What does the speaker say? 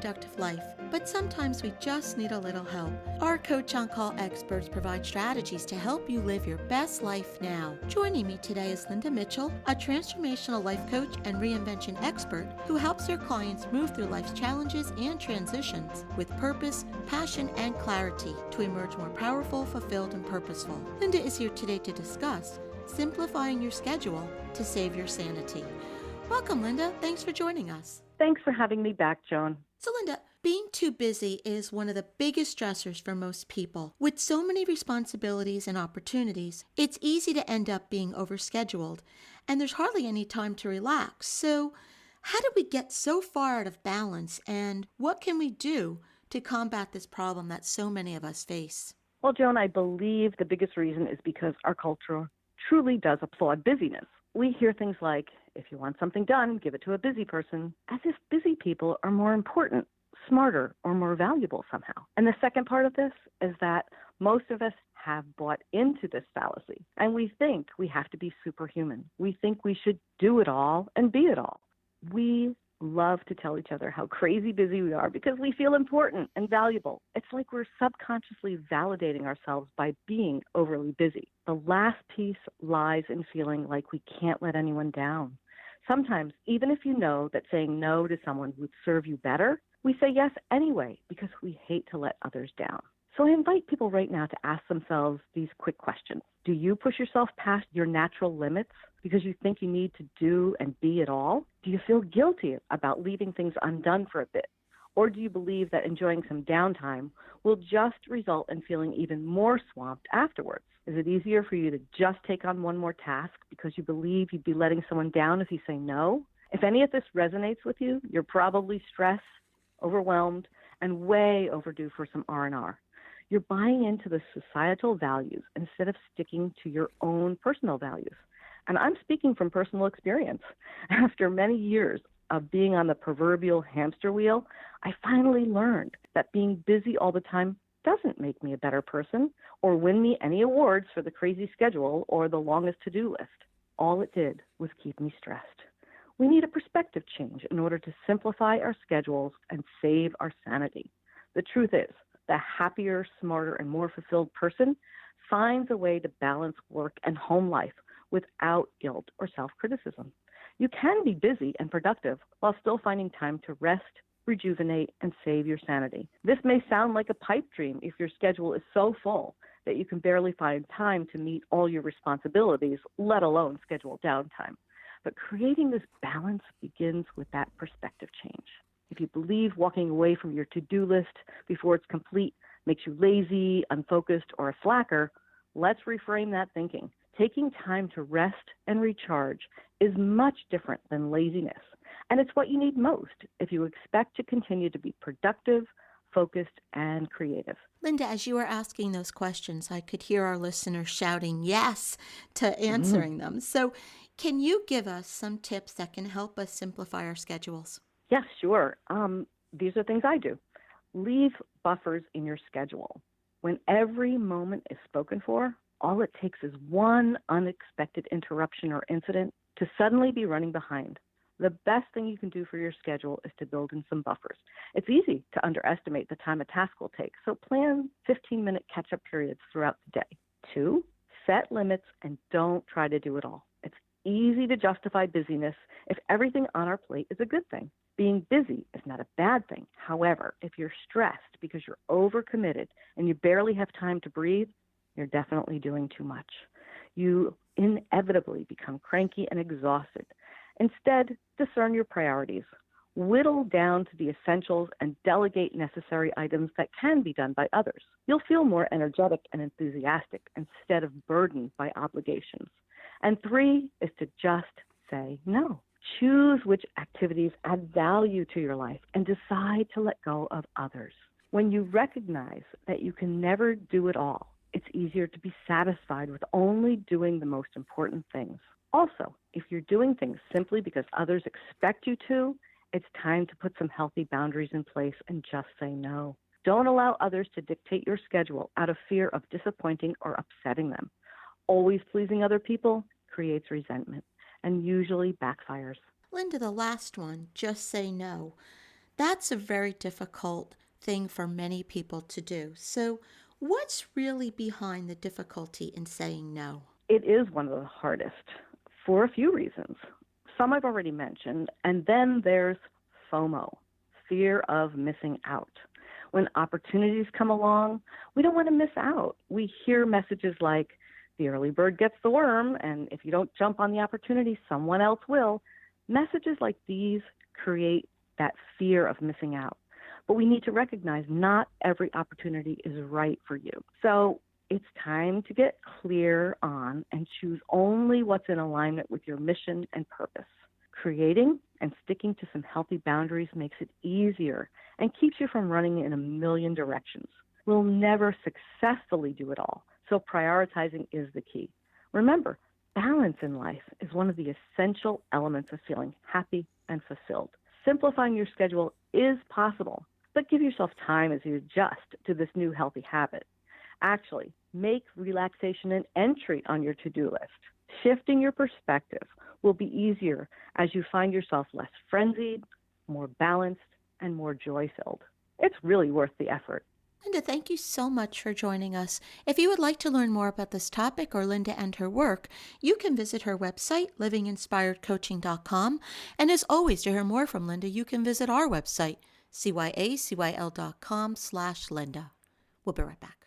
productive life, but sometimes we just need a little help. Our Coach on Call experts provide strategies to help you live your best life now. Joining me today is Linda Mitchell, a transformational life coach and reinvention expert who helps her clients move through life's challenges and transitions with purpose, passion, and clarity to emerge more powerful, fulfilled, and purposeful. Linda is here today to discuss simplifying your schedule to save your sanity. Welcome, Linda. Thanks for joining us. Thanks for having me back, Joan. So, Linda, being too busy is one of the biggest stressors for most people. With so many responsibilities and opportunities, it's easy to end up being overscheduled, and there's hardly any time to relax. So, how do we get so far out of balance, and what can we do to combat this problem that so many of us face? Well, Joan, I believe the biggest reason is because our culture truly does applaud busyness. We hear things like, if you want something done, give it to a busy person, as if busy people are more important, smarter, or more valuable somehow. And the second part of this is that most of us have bought into this fallacy, and we think we have to be superhuman. We think we should do it all and be it all. We love to tell each other how crazy busy we are because we feel important and valuable. It's like we're subconsciously validating ourselves by being overly busy. The last piece lies in feeling like we can't let anyone down. Sometimes, even if you know that saying no to someone would serve you better, we say yes anyway because we hate to let others down. So I invite people right now to ask themselves these quick questions. Do you push yourself past your natural limits because you think you need to do and be it all? Do you feel guilty about leaving things undone for a bit? Or do you believe that enjoying some downtime will just result in feeling even more swamped afterwards? Is it easier for you to just take on one more task because you believe you'd be letting someone down if you say no? If any of this resonates with you, you're probably stressed, overwhelmed, and way overdue for some R&R. You're buying into the societal values instead of sticking to your own personal values. And I'm speaking from personal experience. After many years of being on the proverbial hamster wheel, I finally learned that being busy all the time doesn't make me a better person or win me any awards for the crazy schedule or the longest to-do list. All it did was keep me stressed. We need a perspective change in order to simplify our schedules and save our sanity. The truth is, the happier, smarter, and more fulfilled person finds a way to balance work and home life without guilt or self-criticism. You can be busy and productive while still finding time to rest, rejuvenate, and save your sanity. This may sound like a pipe dream if your schedule is so full that you can barely find time to meet all your responsibilities, let alone schedule downtime. But creating this balance begins with that perspective change. If you believe walking away from your to-do list before it's complete makes you lazy, unfocused, or a slacker, let's reframe that thinking. Taking time to rest and recharge is much different than laziness, and it's what you need most if you expect to continue to be productive, focused, and creative. Linda, as you were asking those questions, I could hear our listeners shouting yes to answering them. So can you give us some tips that can help us simplify our schedules? Yes, sure. These are things I do. Leave buffers in your schedule. When every moment is spoken for, all it takes is one unexpected interruption or incident to suddenly be running behind. The best thing you can do for your schedule is to build in some buffers. It's easy to underestimate the time a task will take, so plan 15-minute catch-up periods throughout the day. 2, set limits and don't try to do it all. It's easy to justify busyness if everything on our plate is a good thing. Being busy is not a bad thing. However, if you're stressed because you're overcommitted and you barely have time to breathe, you're definitely doing too much. You inevitably become cranky and exhausted. Instead, discern your priorities. Whittle down to the essentials and delegate necessary items that can be done by others. You'll feel more energetic and enthusiastic instead of burdened by obligations. And 3 is to just say no. Choose which activities add value to your life and decide to let go of others. When you recognize that you can never do it all, it's easier to be satisfied with only doing the most important things. Also, if you're doing things simply because others expect you to, it's time to put some healthy boundaries in place and just say no. Don't allow others to dictate your schedule out of fear of disappointing or upsetting them. Always pleasing other people creates resentment and usually backfires. Linda, the last one, just say no. That's a very difficult thing for many people to do. So, what's really behind the difficulty in saying no? It is one of the hardest for a few reasons. Some I've already mentioned, and then there's FOMO, fear of missing out. When opportunities come along, we don't want to miss out. We hear messages like, the early bird gets the worm, and if you don't jump on the opportunity, someone else will. Messages like these create that fear of missing out. But we need to recognize not every opportunity is right for you. So it's time to get clear on and choose only what's in alignment with your mission and purpose. Creating and sticking to some healthy boundaries makes it easier and keeps you from running in a million directions. We'll never successfully do it all, so prioritizing is the key. Remember, balance in life is one of the essential elements of feeling happy and fulfilled. Simplifying your schedule is possible, but give yourself time as you adjust to this new healthy habit. Actually, make relaxation an entry on your to-do list. Shifting your perspective will be easier as you find yourself less frenzied, more balanced, and more joy-filled. It's really worth the effort. Linda, thank you so much for joining us. If you would like to learn more about this topic or Linda and her work, you can visit her website, livinginspiredcoaching.com. And as always, to hear more from Linda, you can visit our website, cyacyl.com/Linda. We'll be right back.